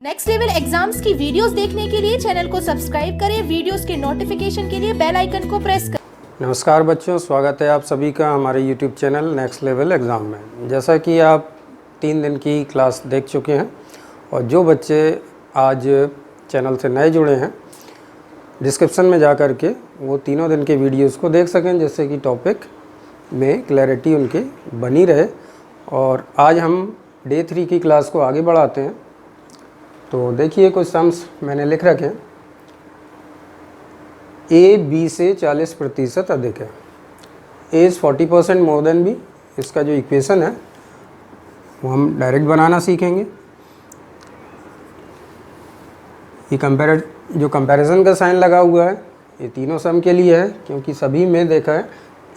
Next level exams की videos देखने के लिए चैनल को सब्सक्राइब करें, वीडियोस के नोटिफिकेशन के लिए बेल आइकन को प्रेस करें। नमस्कार बच्चों, स्वागत है आप सभी का हमारे YouTube channel next level exam में। जैसा कि आप 3 दिन की क्लास देख चुके हैं और जो बच्चे आज चैनल से नए जुड़े हैं, डिस्क्रिप्शन में जा कर के वो तीनों दिन के वीडियोस को देख सकें, जिससे कि टॉपिक में क्लैरिटी उनके बनी रहे। और आज हम डे 3 की क्लास को आगे बढ़ाते हैं। तो देखिए, कुछ सम्स मैंने लिख रखे हैं। ए बी से 40% अधिक है। A is 40% more than B. इसका जो इक्वेशन है वो हम डायरेक्ट बनाना सीखेंगे। ये जो कंपैरिजन का साइन लगा हुआ है, ये तीनों सम के लिए है, क्योंकि सभी में देखा है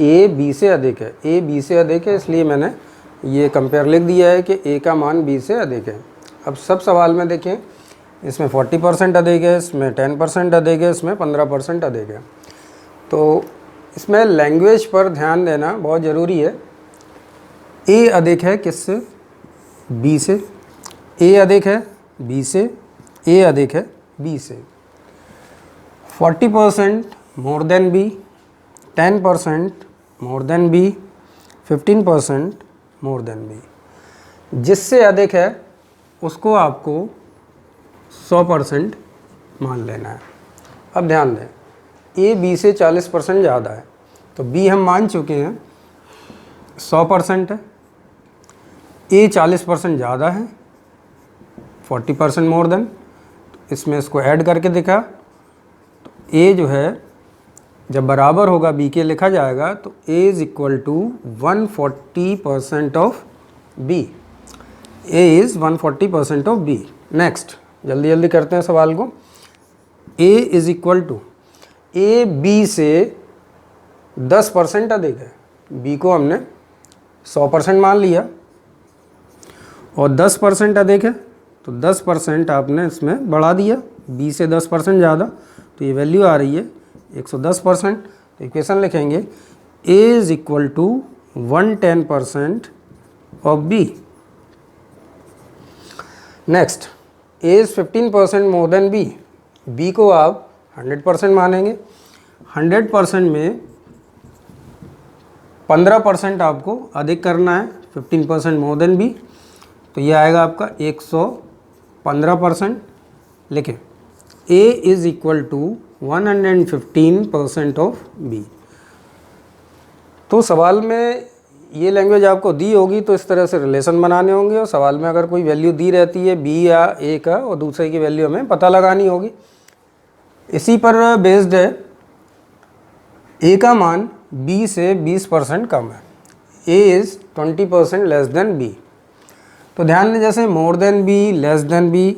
ए बी से अधिक है। ए बी से अधिक है, इसलिए मैंने ये कंपेयर लिख दिया है कि ए का मान बी से अधिक है। अब सब सवाल में देखें, इसमें 40% अधिक है, इसमें 10% अधिक है, इसमें 15% अधिक है। तो इसमें लैंग्वेज पर ध्यान देना बहुत ज़रूरी है। ए अधिक है किससे? बी से। ए अधिक है बी से। ए अधिक है बी से। 40% more than B, 10% more than B, 15% more than B. जिससे अधिक है उसको आपको 100% मान लेना है। अब ध्यान दें, ए बी से 40% ज़्यादा है, तो बी हम मान चुके हैं 100% है। ए 40% ज़्यादा है, 40% मोर देन। इसमें इसको ऐड करके दिखा, तो ए जो है जब बराबर होगा बी के लिखा जाएगा, तो A is equal to 140% of B. A is 140% of B. Next, जल्दी जल्दी करते हैं सवाल को। A is equal to, A B से 10% अधिक है। बी को हमने 100% मान लिया और 10% अधिक है, तो 10% आपने इसमें बढ़ा दिया। बी से 10% ज़्यादा, तो ये वैल्यू आ रही है 110%। तो इक्वेशन लिखेंगे A is equal to 110% of B. Next, A is 15% more than B. B को आप 100% मानेंगे। 100% में 15% आपको अधिक करना है, 15% मोर देन बी, तो ये आएगा आपका 115%। लिखें A is equal to 115% of B. तो सवाल में ये लैंग्वेज आपको दी होगी, तो इस तरह से रिलेशन बनाने होंगे। और सवाल में अगर कोई वैल्यू दी रहती है बी या ए का, और दूसरे की वैल्यू हमें पता लगानी होगी। इसी पर बेस्ड है, ए का मान बी से 20% कम है। A is 20% less than B. तो ध्यान दें, जैसे more than B, less than B,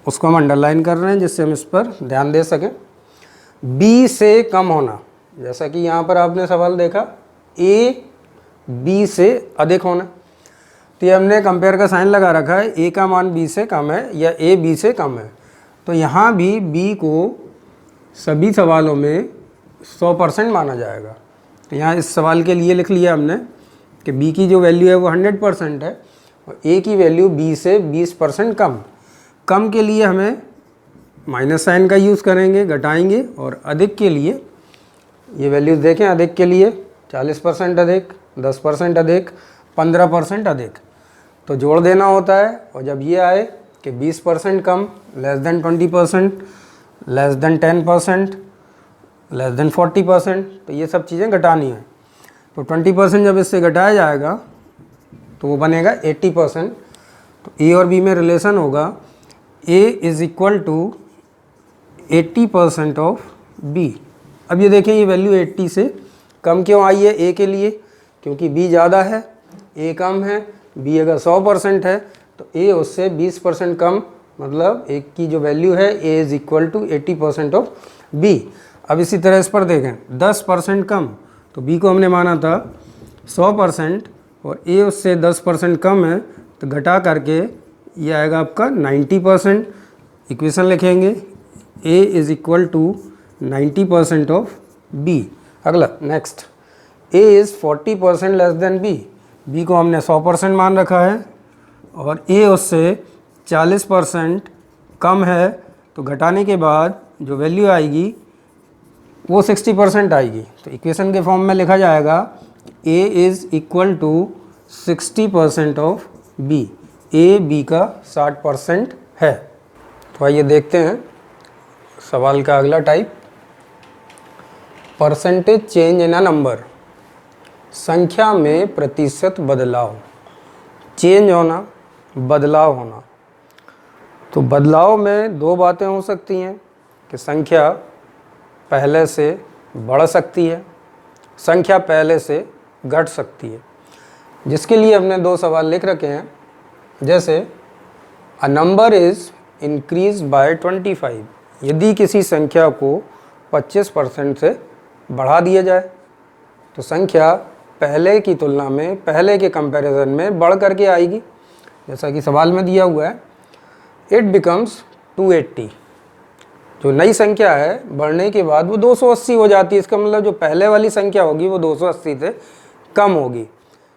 उसको हम अंडरलाइन कर रहे हैं, जिससे हम इस पर ध्यान दे सकें। बी से कम होना, जैसा कि यहाँ पर आपने सवाल देखा, ए बी से अधिक होना, तो ये हमने कंपेयर का साइन लगा रखा है। ए का मान बी से कम है या ए बी से कम है, तो यहाँ भी बी को सभी सवालों में 100% माना जाएगा। तो यहाँ इस सवाल के लिए लिख लिया हमने कि बी की जो वैल्यू है वो 100% है और ए की वैल्यू बी से 20% कम। कम के लिए हमें माइनस साइन का यूज़ करेंगे, घटाएंगे। और अधिक के लिए ये वैल्यूज़ देखें, अधिक के लिए 40% अधिक, 10% अधिक, 15% अधिक, तो जोड़ देना होता है। और जब ये आए कि 20% कम, less than 20%, less than 10%, less than 40%, तो ये सब चीज़ें घटानी है। तो 20% जब इससे घटाया जाएगा तो वो बनेगा 80%। तो ए और बी में रिलेशन होगा A is equal to 80% of B. अब ये देखें, ये वैल्यू 80 से कम क्यों आई है ए के लिए? क्योंकि बी ज़्यादा है, ए कम है। बी अगर 100% है तो ए उससे 20% कम, मतलब ए की जो वैल्यू है A is equal to 80% of B. अब इसी तरह इस पर देखें, 10% कम, तो बी को हमने माना था 100% और ए उससे 10% कम है, तो घटा करके ये आएगा आपका 90%। इक्वेशन लिखेंगे A is equal to 90% of B. अगला, next, A is 40% less than B. B को हमने 100% मान रखा है और ए उससे 40% कम है तो घटाने के बाद जो वैल्यू आएगी वो 60% आएगी। तो इक्वेशन के फॉर्म में लिखा जाएगा a is equal to 60% of b। a b का 60% है। तो आइए देखते हैं सवाल का अगला type. Percentage change in a number, संख्या में प्रतिशत बदलाव। चेंज होना, बदलाव होना। तो बदलाव में दो बातें हो सकती हैं कि संख्या पहले से बढ़ सकती है, संख्या पहले से घट सकती है, जिसके लिए हमने दो सवाल लिख रखे हैं। जैसे a number is increase by 25, यदि किसी संख्या को 25% से बढ़ा दिया जाए तो संख्या पहले की तुलना में, पहले के कंपैरिजन में बढ़ करके आएगी। जैसा कि सवाल में दिया हुआ है, इट बिकम्स 280। जो नई संख्या है बढ़ने के बाद वो 280 हो जाती है। इसका मतलब जो पहले वाली संख्या होगी वो 280 से कम होगी।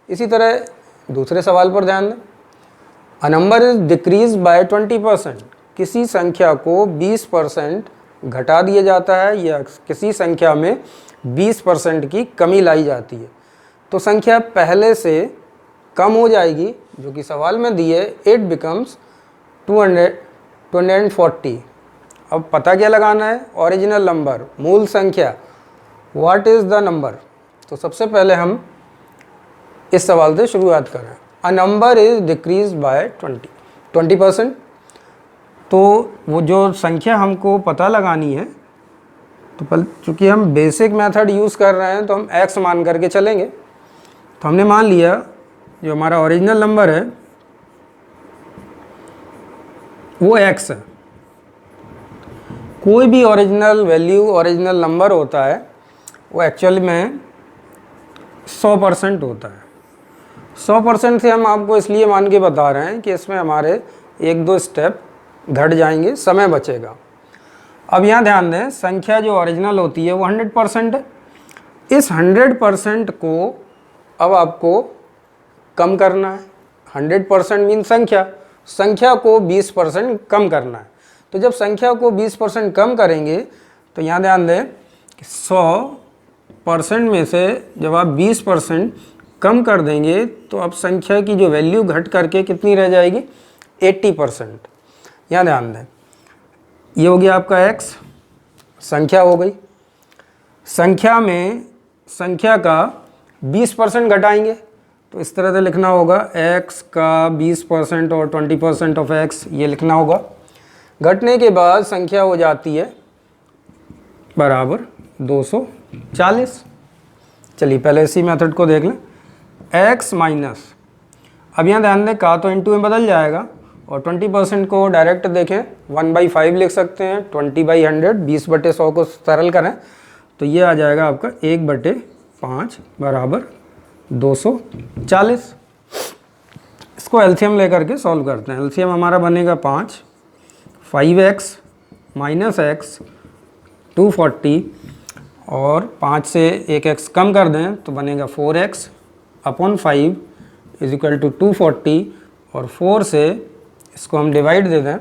इसी तरह दूसरे सवाल पर ध्यान दें। A number is decrease by 20%, किसी संख्या को 20% घटा दिया जाता है या किसी संख्या में 20% की कमी लाई जाती है तो संख्या पहले से कम हो जाएगी, जो कि सवाल में दी है। It becomes 240। अब पता क्या लगाना है? ओरिजिनल नंबर, मूल संख्या। What is the number? तो सबसे पहले हम इस सवाल से शुरुआत करें। A number is decrease by 20%। तो वो जो संख्या हमको पता लगानी है, तो चूँकि हम बेसिक मेथड यूज़ कर रहे हैं तो हम x मान करके चलेंगे। तो हमने मान लिया जो हमारा ओरिजिनल नंबर है वो x है। कोई भी ओरिजिनल वैल्यू, ओरिजिनल नंबर होता है वो एक्चुअली में 100% होता है। 100% से हम आपको इसलिए मान के बता रहे हैं कि इसमें हमारे 1-2 स्टेप घट जाएंगे, समय बचेगा। अब यहाँ ध्यान दें, संख्या जो ओरिजिनल होती है वो 100% है। इस 100% को अब आपको कम करना है। 100% मीन संख्या को 20% कम करना है। तो जब संख्या को 20% कम करेंगे तो यहाँ ध्यान दें कि 100% में से जब आप 20% कम कर देंगे तो अब संख्या की जो वैल्यू घट करके कितनी रह जाएगी? 80%। यहाँ ध्यान दें, ये हो गया आपका x, संख्या हो गई। संख्या में संख्या का 20% घटाएंगे तो इस तरह से लिखना होगा x का 20% और 20% ऑफ x, ये लिखना होगा। घटने के बाद संख्या हो जाती है बराबर 240। चलिए पहले इसी मेथड को देख लें। x माइनस, अब यहाँ ध्यान दें का तो इंटू में बदल जाएगा और 20% को डायरेक्ट देखें 1/5 लिख सकते हैं। 20/100, 20/100 को सरल करें तो ये आ जाएगा आपका 1/5 बराबर 240। इसको एलसीएम लेकर के सॉल्व करते हैं। एलसीएम हमारा बनेगा 5x माइनस x 240 और 5 से 1x कम कर दें तो बनेगा 4x upon 5 is equal to 240 और 4 से इसको हम डिवाइड दे दें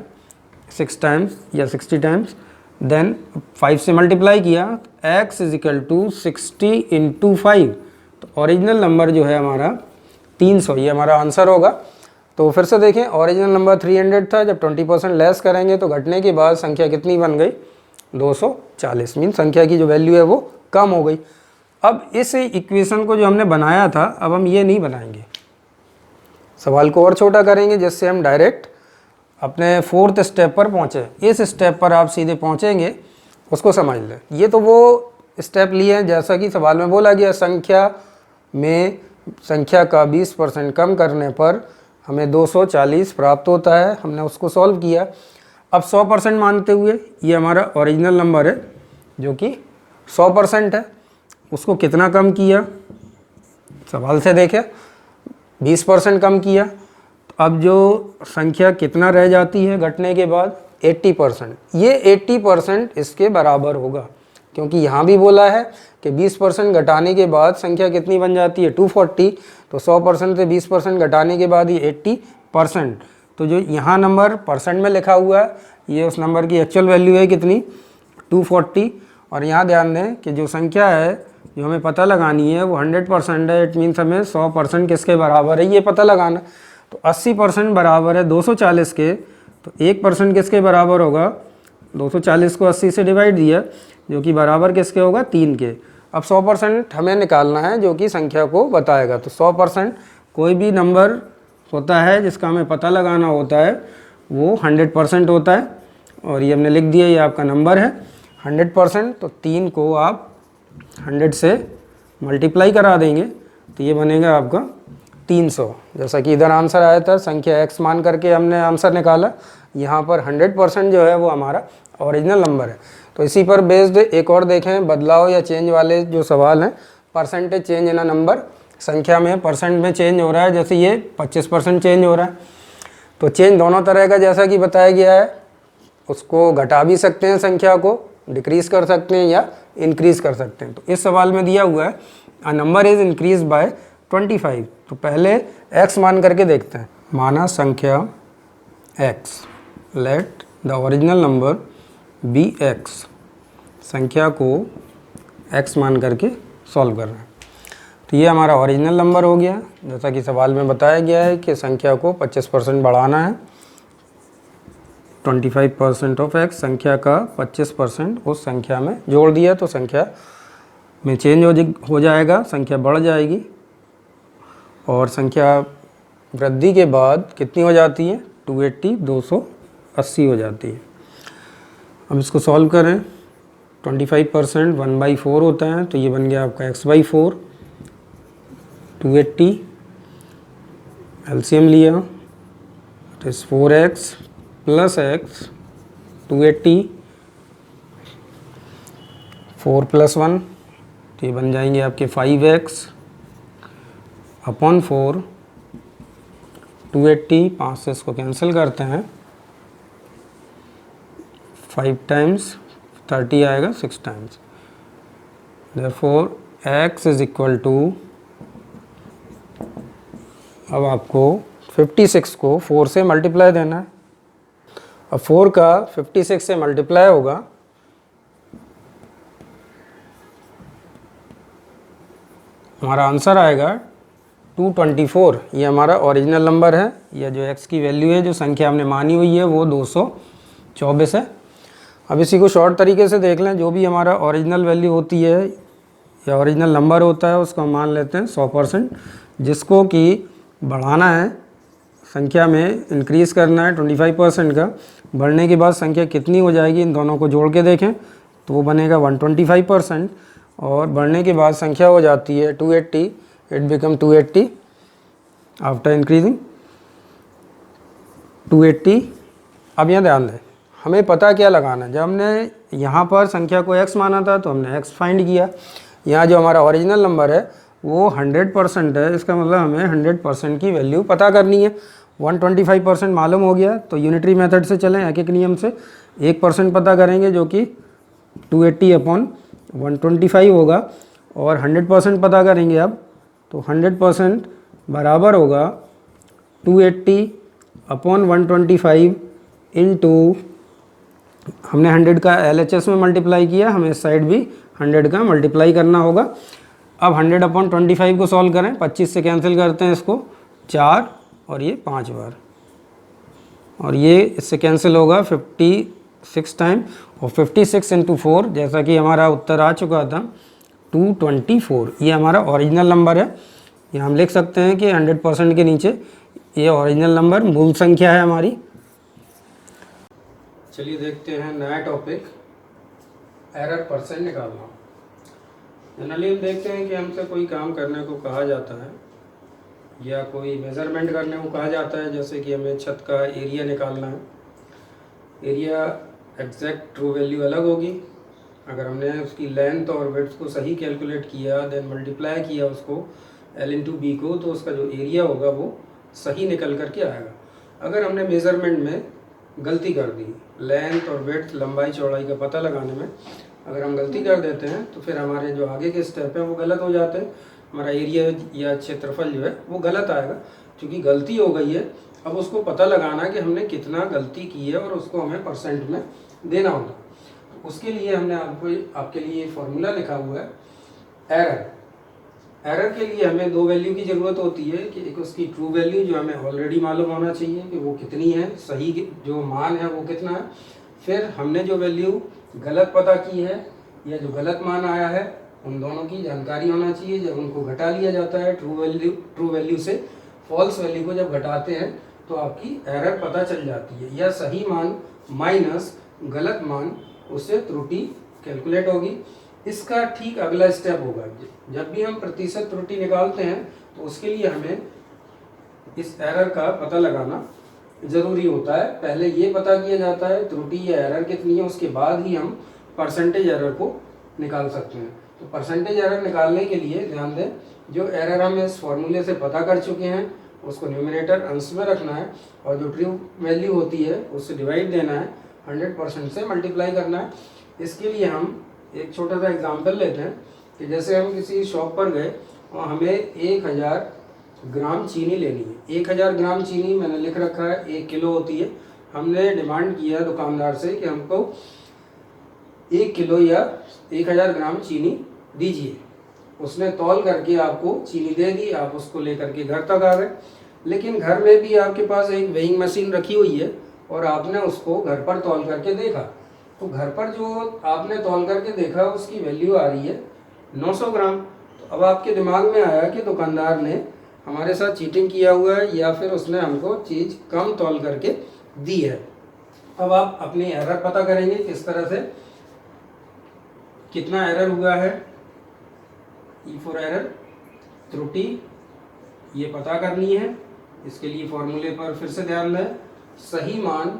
6 टाइम्स या 60 टाइम्स, देन 5 से मल्टीप्लाई किया x is equal to 60 into 5। तो ओरिजिनल नंबर जो है हमारा 300, ये हमारा आंसर होगा। तो फिर से देखें, ओरिजिनल नंबर 300 था। जब 20% लेस करेंगे तो घटने के बाद संख्या कितनी बन गई? 240। मीन संख्या की जो वैल्यू है वो कम हो गई। अब इस इक्वेशन को जो हमने बनाया था, अब हम ये नहीं बनाएंगे, सवाल को और छोटा करेंगे जिससे हम डायरेक्ट अपने 4th स्टेप पर पहुँचे। इस स्टेप पर आप सीधे पहुँचेंगे, उसको समझ लें। ये तो वो स्टेप लिए हैं जैसा कि सवाल में बोला गया, संख्या का 20% कम करने पर हमें 240 प्राप्त होता है। हमने उसको सॉल्व किया। अब 100% मानते हुए ये हमारा ओरिजिनल नंबर है जो कि 100% है, उसको कितना कम किया? सवाल से देखें 20% कम किया। तो अब जो संख्या कितना रह जाती है घटने के बाद? 80%। ये 80% इसके बराबर होगा, क्योंकि यहाँ भी बोला है कि 20% घटाने के बाद संख्या कितनी बन जाती है? 240। तो 100% से 20% घटाने के बाद ये 80%। तो जो यहाँ नंबर परसेंट में लिखा हुआ है ये उस नंबर की एक्चुअल वैल्यू है कितनी 240। और यहाँ ध्यान दें कि जो संख्या है जो हमें पता लगानी है वो 100% है। इट मीन्स हमें 100% किसके बराबर है ये पता लगाना। तो 80% बराबर है 240 के, तो 1% किसके बराबर होगा 240 को 80 से डिवाइड दिया जो कि बराबर किसके होगा 3 के। अब 100% हमें निकालना है जो कि संख्या को बताएगा। तो 100% कोई भी नंबर होता है जिसका हमें पता लगाना होता है वो 100% होता है। और ये हमने लिख दिया, ये आपका नंबर है 100%। तो 3 को आप 100 से मल्टीप्लाई करा देंगे तो ये बनेगा आपका 300। जैसा कि इधर आंसर आया था संख्या x मान करके हमने आंसर निकाला, यहाँ पर 100% जो है वो हमारा ओरिजिनल नंबर है। तो इसी पर बेस्ड एक और देखें बदलाव या चेंज वाले जो सवाल हैं। Percentage change in a number, संख्या में परसेंट में चेंज हो रहा है, जैसे ये 25% चेंज हो रहा है। तो चेंज दोनों तरह का जैसा कि बताया गया है, उसको घटा भी सकते हैं, संख्या को डिक्रीज़ कर सकते हैं या इंक्रीज़ कर सकते हैं। तो इस सवाल में दिया हुआ है a number is increase by 25। तो पहले x मान करके देखते हैं। माना संख्या x, let the original number be x, संख्या को x मान करके सॉल्व कर रहे हैं। तो ये हमारा ओरिजिनल नंबर हो गया, जैसा कि सवाल में बताया गया है कि संख्या को 25% बढ़ाना है। 25% ऑफ x, संख्या का 25% उस संख्या में जोड़ दिया तो संख्या में चेंज हो जाएगा, संख्या बढ़ जाएगी। और संख्या वृद्धि के बाद कितनी हो जाती है 280, 280 हो जाती है। अब इसको सॉल्व करें। 25% 1/4 होता है, तो ये बन गया आपका x/4। 280 एलसीएम लिया तो इस 4x प्लस x, 280 4 + 1, तो ये बन जाएंगे आपके 5x अपॉन 4। 280 5 से इसको कैंसिल करते हैं, 5 टाइम्स 30 आएगा 6 times. Therefore x is equal to, अब आपको 56 को 4 से मल्टीप्लाई देना है। अब 4 का 56 से मल्टीप्लाई होगा हमारा आंसर आएगा 224। ये हमारा ओरिजिनल नंबर है, या जो x की वैल्यू है जो संख्या हमने मानी हुई है वो 224 है। अब इसी को शॉर्ट तरीके से देख लें। जो भी हमारा ओरिजिनल वैल्यू होती है या ओरिजिनल नंबर होता है उसको हम मान लेते हैं 100%, जिसको कि बढ़ाना है, संख्या में इंक्रीज़ करना है 25% का। बढ़ने के बाद संख्या कितनी हो जाएगी इन दोनों को जोड़ के देखें तो वो बनेगा 125%। और बढ़ने के बाद संख्या हो जाती है 280, इट बिकम 280 आफ्टर इंक्रीजिंग 280। अब यहाँ ध्यान दें, हमें पता क्या लगाना है। जब हमने यहाँ पर संख्या को x माना था तो हमने x फाइंड किया। यहाँ जो हमारा ओरिजिनल नंबर है वो 100% है, इसका मतलब हमें 100% की वैल्यू पता करनी है। 125% मालूम हो गया तो यूनिटरी मेथड से चलें, एक एक नियम से 1% पता करेंगे जो कि 280 अपॉन 125 होगा। और 100% पता करेंगे अब, तो 100% बराबर होगा 280 अपॉन 125 इंटू, हमने 100 का LHS में मल्टीप्लाई किया, हमें इस साइड भी 100 का मल्टीप्लाई करना होगा। अब 100 अपॉन 25 को सॉल्व करें, 25 से कैंसिल करते हैं इसको 4 और ये 5 बार, और ये इससे कैंसिल होगा 56 टाइम। और 56 इंटू 4, जैसा कि हमारा उत्तर आ चुका था 224। ये हमारा ओरिजिनल नंबर है। यहाँ हम लिख सकते हैं कि 100% के नीचे ये ओरिजिनल नंबर मूल संख्या है हमारी। चलिए देखते हैं नया टॉपिक, एरर परसेंट निकालना। जनरली हम देखते हैं कि हमसे कोई काम करने को कहा जाता है या कोई मेज़रमेंट करने को कहा जाता है, जैसे कि हमें छत का एरिया निकालना है। एरिया एग्जैक्ट ट्रू वैल्यू अलग होगी। अगर हमने उसकी लेंथ और विड्थ को सही कैलकुलेट किया, देन मल्टीप्लाई किया उसको L इंटू बी को, तो उसका जो एरिया होगा वो सही निकल कर के आएगा। अगर हमने मेज़रमेंट में गलती कर दी, लेंथ और विड्थ लंबाई चौड़ाई का पता लगाने में अगर हम गलती कर देते हैं तो फिर हमारे जो आगे के स्टेप हैं वो गलत हो जाते हैं। हमारा एरिया या क्षेत्रफल जो है वो गलत आएगा। क्योंकि गलती हो गई है अब उसको पता लगाना कि हमने कितना गलती की है और उसको हमें परसेंट में देना होगा। तो उसके लिए हमने आपके लिए फॉर्मूला लिखा हुआ है एरर। एरर के लिए हमें दो वैल्यू की ज़रूरत होती है कि एक उसकी ट्रू वैल्यू जो हमें ऑलरेडी मालूम होना चाहिए कि वो कितनी है, सही जो मान है वो कितना है। फिर हमने जो वैल्यू गलत पता की है या जो गलत मान आया है उन दोनों की जानकारी होना चाहिए। जब उनको घटा लिया जाता है ट्रू वैल्यू से फॉल्स वैल्यू को जब घटाते हैं तो आपकी एरर पता चल जाती है, या सही मान माइनस गलत मान, उससे त्रुटि कैलकुलेट होगी। इसका ठीक अगला स्टेप होगा, जब भी हम प्रतिशत त्रुटि निकालते हैं तो उसके लिए हमें इस एरर का पता लगाना ज़रूरी होता है। पहले ये पता किया जाता है त्रुटि या एरर कितनी है, उसके बाद ही हम परसेंटेज एरर को निकाल सकते हैं। तो परसेंटेज एरर निकालने के लिए ध्यान दें, जो एरर हम इस फॉर्मूले से पता कर चुके हैं उसको न्यूमरेटर अंश में रखना है और जो ट्रू वैल्यू होती है उससे डिवाइड देना है, 100% से मल्टीप्लाई करना है। इसके लिए हम एक छोटा सा एग्जांपल लेते हैं कि जैसे हम किसी शॉप पर गए और हमें 1000 ग्राम चीनी लेनी है। 1000 ग्राम चीनी मैंने लिख रखा है 1 किलो होती है। हमने डिमांड किया दुकानदार से कि हमको 1 किलो या 1000 ग्राम चीनी दीजिए। उसने तौल करके आपको चीनी दे दी, आप उसको लेकर के घर तक आ गए। लेकिन घर में भी आपके पास एक वेइंग मशीन रखी हुई है और आपने उसको घर पर तौल करके देखा, तो घर पर जो आपने तौल करके देखा उसकी वैल्यू आ रही है 900 ग्राम। तो अब आपके दिमाग में आया कि दुकानदार ने हमारे साथ चीटिंग किया हुआ है या फिर उसने हमको चीज़ कम तौल करके दी है। अब आप अपनी एरर पता करेंगे किस तरह से, कितना एरर हुआ है, ई फॉर एरर, त्रुटि ये पता करनी है। इसके लिए फॉर्मूले पर फिर से ध्यान दें, सही मान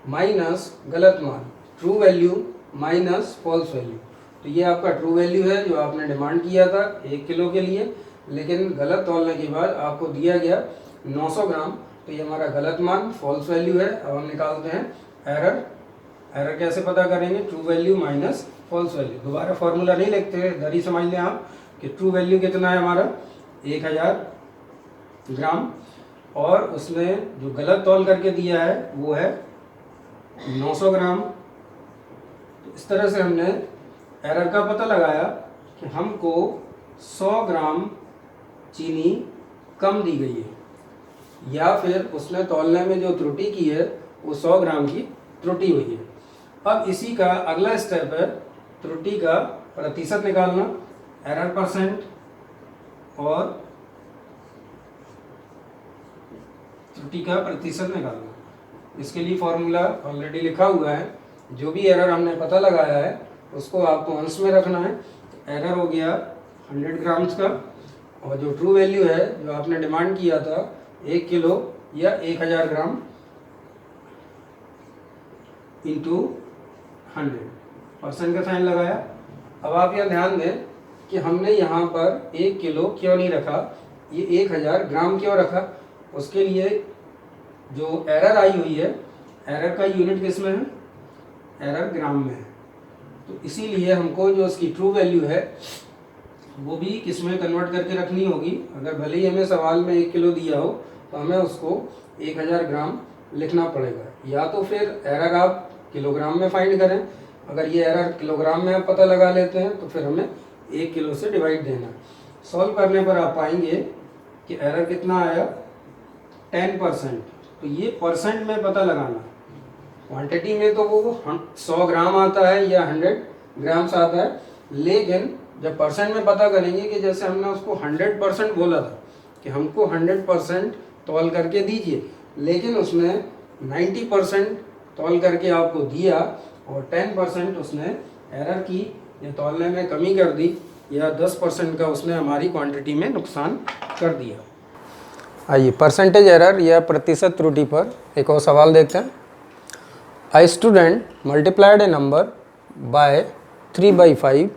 माइनस गलत मान, true value minus false value. तो ये आपका ट्रू वैल्यू है जो आपने डिमांड किया था 1 किलो के लिए, लेकिन गलत तौलने के बाद आपको दिया गया 900 ग्राम, तो ये हमारा गलत मान फॉल्स वैल्यू है। अब हम निकालते हैं एरर। एरर कैसे पता करेंगे, true value minus false value. दोबारा फॉर्मूला नहीं लिखते, दरी समझ लें आप कि ट्रू वैल्यू कितना है हमारा 1000 ग्राम और उसने जो गलत तौल करके दिया है वो है 900 ग्राम। तो इस तरह से हमने एरर का पता लगाया कि हमको 100 ग्राम चीनी कम दी गई है या फिर उसने तौलने में जो त्रुटि की है वो 100 ग्राम की त्रुटि हुई है। अब इसी का अगला स्टेप है त्रुटि का प्रतिशत निकालना, एरर परसेंट और त्रुटि का प्रतिशत निकालना। इसके लिए फॉर्मूला ऑलरेडी लिखा हुआ है, जो भी एरर हमने पता लगाया है उसको आपको अंश में रखना है। एरर हो गया 100 ग्राम्स का और जो ट्रू वैल्यू है जो आपने डिमांड किया था 1 किलो या 1000 ग्राम इंटू 100% का साइन लगाया। अब आप यह ध्यान दें कि हमने यहाँ पर 1 किलो क्यों नहीं रखा, ये 1000 ग्राम क्यों रखा। उसके लिए जो एरर आई हुई है, एरर का यूनिट किस में है, एरर ग्राम में है। तो इसीलिए हमको जो उसकी ट्रू वैल्यू है वो भी किस में कन्वर्ट करके रखनी होगी। अगर भले ही हमें सवाल में 1 किलो दिया हो तो हमें उसको 1000 ग्राम लिखना पड़ेगा, या तो फिर एरर आप किलोग्राम में फाइंड करें। अगर ये एरर किलोग्राम में आप पता लगा लेते हैं तो फिर हमें 1 किलो से डिवाइड देना। सॉल्व करने पर आप पाएंगे कि एरर कितना आया 10%। तो ये परसेंट में पता लगाना, क्वांटिटी में तो वो 100 ग्राम आता है या 100 ग्राम्स आता है, लेकिन जब परसेंट में पता करेंगे कि जैसे हमने उसको 100% बोला था कि हमको 100% तौल करके दीजिए, लेकिन उसने 90% तौल करके आपको दिया और 10% उसने एरर की या तौलने में कमी कर दी या 10% का उसने हमारी क्वांटिटी में नुकसान कर दिया। आइए परसेंटेज एरर या प्रतिशत त्रुटि पर एक और सवाल देखते हैं। A student multiplied a number by 3/5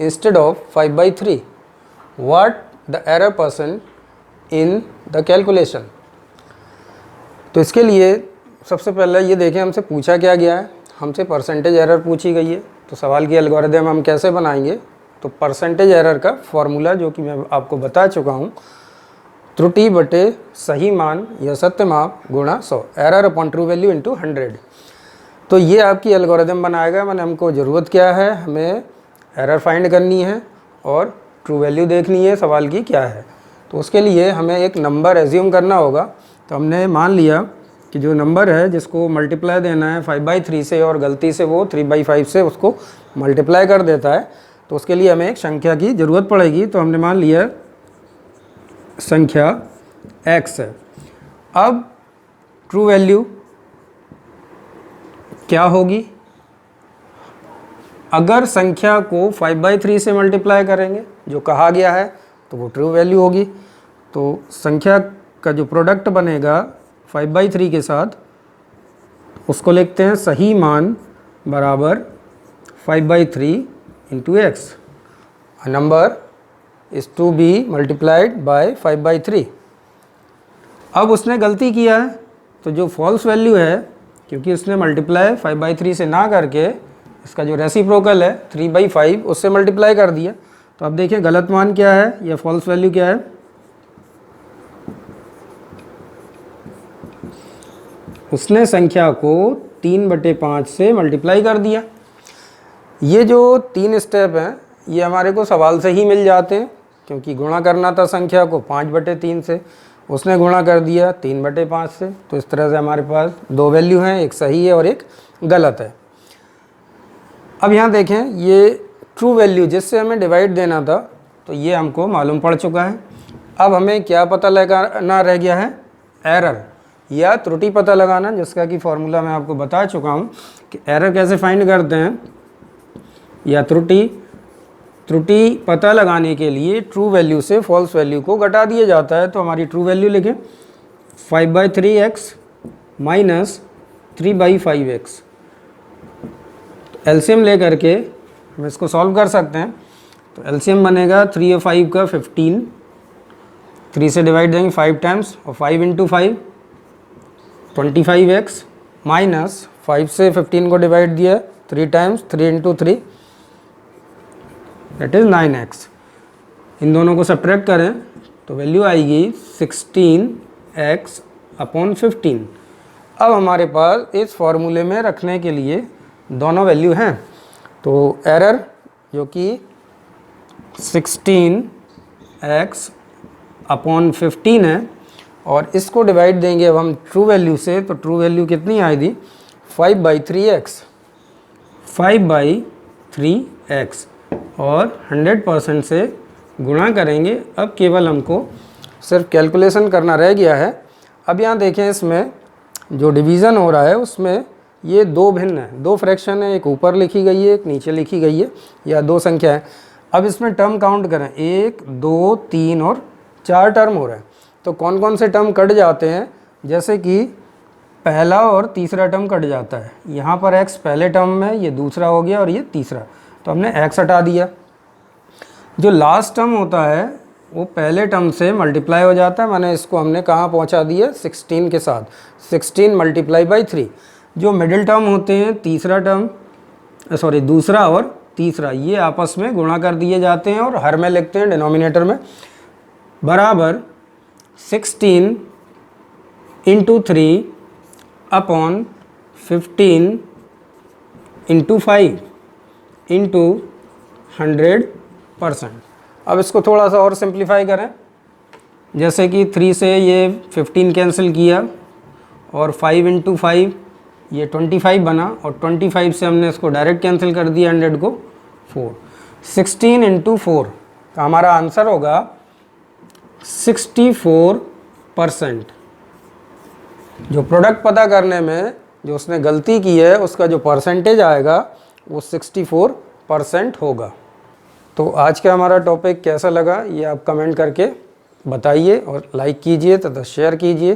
instead of 5/3. What the error percent in the calculation? तो इसके लिए सबसे पहले ये देखें हमसे पूछा क्या गया है, हमसे परसेंटेज एरर पूछी गई है। तो सवाल की एल्गोरिथम हम कैसे बनाएंगे, तो परसेंटेज एरर का फॉर्मूला जो कि मैं आपको बता चुका हूँ त्रुटि बटे सही मान या सत्य माप गुणा 100, error upon true value into 100। तो ये आपकी एल्गोरिदम बनाएगा। मैंने हमको ज़रूरत क्या है, हमें एरर फाइंड करनी है और ट्रू वैल्यू देखनी है सवाल की क्या है। तो उसके लिए हमें एक नंबर एज्यूम करना होगा। तो हमने मान लिया कि जो नंबर है जिसको मल्टीप्लाई देना है 5/3 से और गलती से वो 3/5 से उसको मल्टीप्लाई कर देता है, तो उसके लिए हमें एक संख्या की ज़रूरत पड़ेगी। तो हमने मान लिया संख्या x है। अब ट्रू वैल्यू क्या होगी, अगर संख्या को 5/3 से मल्टीप्लाई करेंगे जो कहा गया है तो वो ट्रू वैल्यू होगी। तो संख्या का जो प्रोडक्ट बनेगा 5/3 के साथ उसको लिखते हैं सही मान बराबर 5/3 into x. A number is to be multiplied by 5/3। अब उसने गलती किया है तो जो फॉल्स वैल्यू है, क्योंकि उसने मल्टीप्लाई 5/3 से ना करके इसका जो रेसिप्रोकल है 3/5 उससे मल्टीप्लाई कर दिया। तो अब देखिए गलत मान क्या है या फॉल्स वैल्यू क्या है। उसने संख्या को 3/5 से मल्टीप्लाई कर दिया। ये जो 3 स्टेप हैं ये हमारे को सवाल से ही मिल जाते हैं, क्योंकि गुणा करना था संख्या को 5/3 से, उसने गुणा कर दिया 3/5 से। तो इस तरह से हमारे पास 2 वैल्यू हैं, एक सही है और एक गलत है। अब यहाँ देखें ये ट्रू वैल्यू जिससे हमें डिवाइड देना था तो ये हमको मालूम पड़ चुका है। अब हमें क्या पता लगाना रह गया है, एरर या त्रुटि पता लगाना, जिसका कि फॉर्मूला मैं आपको बता चुका हूँ कि एरर कैसे फाइंड करते हैं या त्रुटि पता लगाने के लिए ट्रू वैल्यू से फॉल्स वैल्यू को घटा दिया जाता है। तो हमारी ट्रू वैल्यू लिखें 5/3x माइनस 3/5x। एलसीएम ले करके हम इसको सॉल्व कर सकते हैं। तो एलसीएम बनेगा 3 और 5 का 15, 3 से डिवाइड देंगे 5 टाइम्स और 5 इंटू 5 25x माइनस 5 से 15 को डिवाइड दिया 3 times, 3 into 3 that is 9x। इन दोनों को सब्ट्रैक्ट करें तो वैल्यू आएगी 16x अपॉन 15। अब हमारे पास इस फॉर्मूले में रखने के लिए दोनों वैल्यू हैं। तो एरर जो कि 16x अपॉन 15 है और इसको डिवाइड देंगे अब हम ट्रू वैल्यू से, तो ट्रू वैल्यू कितनी आएगी 5/3x, 5/3x और 100% से गुणा करेंगे। अब केवल हमको सिर्फ कैलकुलेशन करना रह गया है। अब यहाँ देखें इसमें जो डिवीज़न हो रहा है उसमें ये 2 भिन्न है, 2 फ्रैक्शन है, एक ऊपर लिखी गई है एक नीचे लिखी गई है, या 2 संख्या है। अब इसमें टर्म काउंट करें 1 2 3 और 4 टर्म हो रहे हैं। तो कौन कौन से टर्म कट जाते हैं, जैसे कि पहला और तीसरा टर्म कट जाता है। यहाँ पर x पहले टर्म में, ये दूसरा हो गया और ये तीसरा, तो हमने x हटा दिया। जो लास्ट टर्म होता है वो पहले टर्म से मल्टीप्लाई हो जाता है, माने इसको हमने कहाँ पहुँचा दिया 16 के साथ, 16 मल्टीप्लाई बाई 3। जो मिडिल टर्म होते हैं दूसरा और तीसरा, ये आपस में गुणा कर दिए जाते हैं और हर में लिखते हैं डिनोमिनेटर में, बराबर 16 इंटू 3 अपॉन 15 इंटू 5 इंटू 100%। अब इसको थोड़ा सा और सिंप्लीफाई करें, जैसे कि 3 से ये 15 कैंसिल किया और 5 इंटू 5 ये 25 बना और 25 से हमने इसको डायरेक्ट कैंसिल कर दिया 100 को 4। 16 इंटू 4 तो हमारा आंसर होगा 64%। जो प्रोडक्ट पता करने में जो उसने गलती की है उसका जो परसेंटेज आएगा वो 64% होगा। तो आज का हमारा टॉपिक कैसा लगा ये आप कमेंट करके बताइए और लाइक कीजिए तथा शेयर कीजिए।